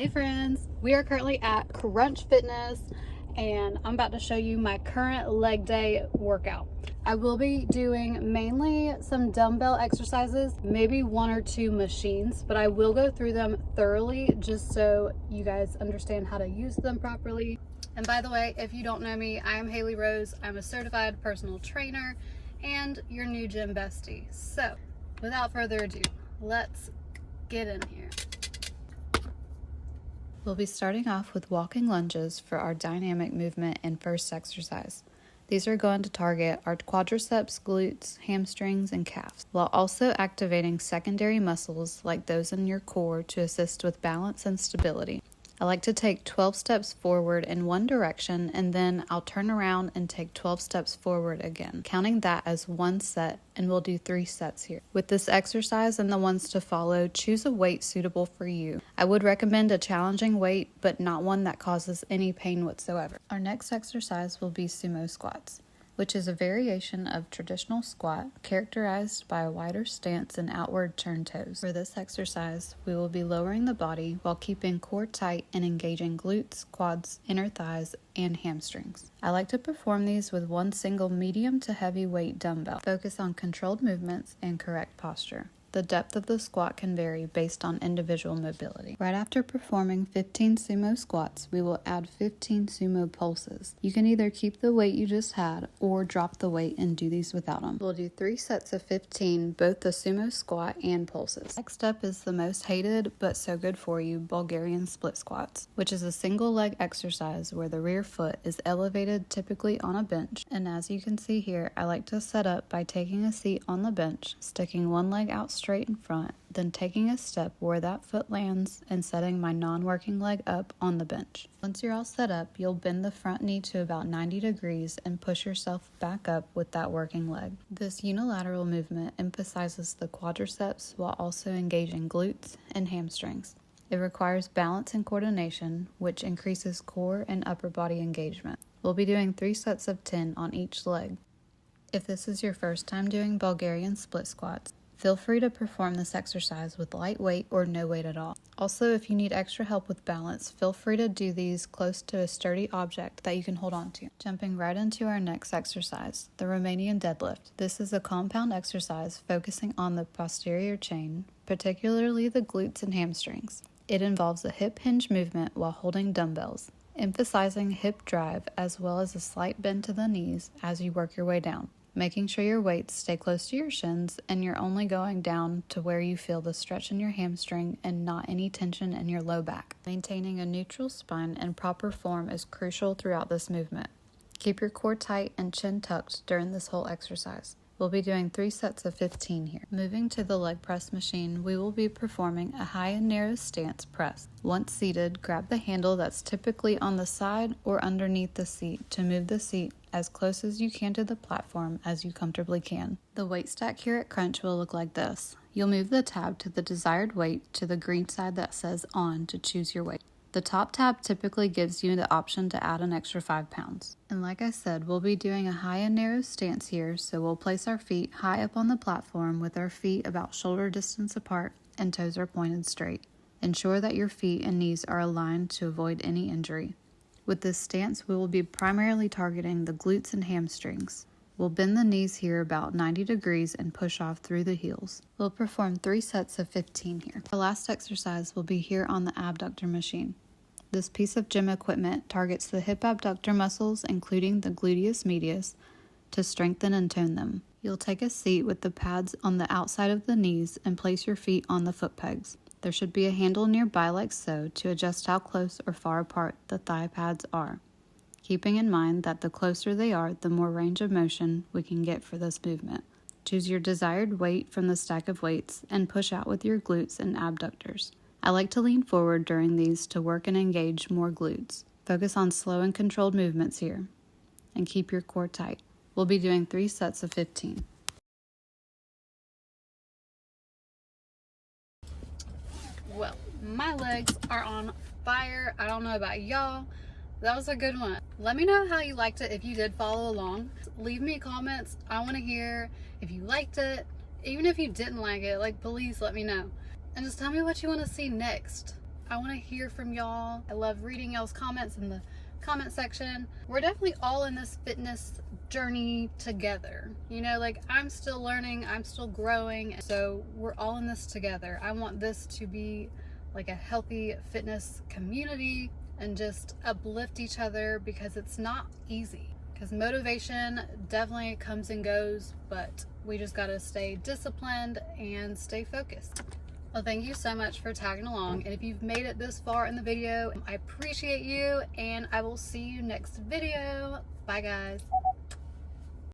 Hey friends, we are currently at Crunch Fitness and I'm about to show you my current leg day workout. I will be doing mainly some dumbbell exercises, maybe one or two machines, but I will go through them thoroughly just so you guys understand how to use them properly. And by the way, if you don't know me, I am Haley Rose. I'm a certified personal trainer and your new gym bestie. So without further ado, let's get in here. We'll be starting off with walking lunges for our dynamic movement and first exercise. These are going to target our quadriceps, glutes, hamstrings, and calves, while also activating secondary muscles like those in your core to assist with balance and stability. I like to take 12 steps forward in one direction and then I'll turn around and take 12 steps forward again, counting that as one set, and we'll do 3 sets here. With this exercise and the ones to follow, choose a weight suitable for you. I would recommend a challenging weight, but not one that causes any pain whatsoever. Our next exercise will be sumo squats, which is a variation of traditional squat characterized by a wider stance and outward turned toes. For this exercise, we will be lowering the body while keeping core tight and engaging glutes, quads, inner thighs, and hamstrings. I like to perform these with one single medium to heavy weight dumbbell. Focus on controlled movements and correct posture. The depth of the squat can vary based on individual mobility. Right after performing 15 sumo squats, we will add 15 sumo pulses. You can either keep the weight you just had or drop the weight and do these without them. We'll do 3 sets of 15, both the sumo squat and pulses. Next up is the most hated but so good for you Bulgarian split squats, which is a single leg exercise where the rear foot is elevated typically on a bench. And as you can see here, I like to set up by taking a seat on the bench, sticking one leg out straight in front, then taking a step where that foot lands and setting my non-working leg up on the bench. Once you're all set up, you'll bend the front knee to about 90 degrees and push yourself back up with that working leg. This unilateral movement emphasizes the quadriceps while also engaging glutes and hamstrings. It requires balance and coordination, which increases core and upper body engagement. We'll be doing 3 sets of 10 on each leg. If this is your first time doing Bulgarian split squats, feel free to perform this exercise with light weight or no weight at all. Also, if you need extra help with balance, feel free to do these close to a sturdy object that you can hold on to. Jumping right into our next exercise, the Romanian Deadlift. This is a compound exercise focusing on the posterior chain, particularly the glutes and hamstrings. It involves a hip hinge movement while holding dumbbells, emphasizing hip drive as well as a slight bend to the knees as you work your way down, making sure your weights stay close to your shins and you're only going down to where you feel the stretch in your hamstring and not any tension in your low back. Maintaining a neutral spine and proper form is crucial throughout this movement. Keep your core tight and chin tucked during this whole exercise. We'll be doing 3 sets of 15 here. Moving to the leg press machine, we will be performing a high and narrow stance press. Once seated, grab the handle that's typically on the side or underneath the seat to move the seat as close as you can to the platform as you comfortably can. The weight stack here at Crunch will look like this. You'll move the tab to the desired weight to the green side that says on to choose your weight. The top tab typically gives you the option to add an extra 5 pounds. And like I said, we'll be doing a high and narrow stance here, so we'll place our feet high up on the platform with our feet about shoulder distance apart and toes are pointed straight. Ensure that your feet and knees are aligned to avoid any injury. With this stance, we will be primarily targeting the glutes and hamstrings. We'll bend the knees here about 90 degrees and push off through the heels. We'll perform 3 sets of 15 here. The last exercise will be here on the abductor machine. This piece of gym equipment targets the hip abductor muscles, including the gluteus medius, to strengthen and tone them. You'll take a seat with the pads on the outside of the knees and place your feet on the foot pegs. There should be a handle nearby like so to adjust how close or far apart the thigh pads are, keeping in mind that the closer they are, the more range of motion we can get for this movement. Choose your desired weight from the stack of weights and push out with your glutes and abductors. I like to lean forward during these to work and engage more glutes. Focus on slow and controlled movements here and keep your core tight. We'll be doing 3 sets of 15. Well, my legs are on fire. I don't know about y'all. That was a good one. Let me know how you liked it if you did follow along. Leave me comments. I want to hear if you liked it. Even if you didn't like it, like, please let me know. And just tell me what you want to see next. I want to hear from y'all. I love reading y'all's comments in the comment section. We're definitely all in this fitness journey together. You know, like I'm still learning, I'm still growing, so we're all in this together. I want this to be like a healthy fitness community and just uplift each other, because it's not easy. Because motivation definitely comes and goes, but we just got to stay disciplined and stay focused. Well, thank you so much for tagging along. And if you've made it this far in the video, I appreciate you, and I will see you next video. Bye, guys.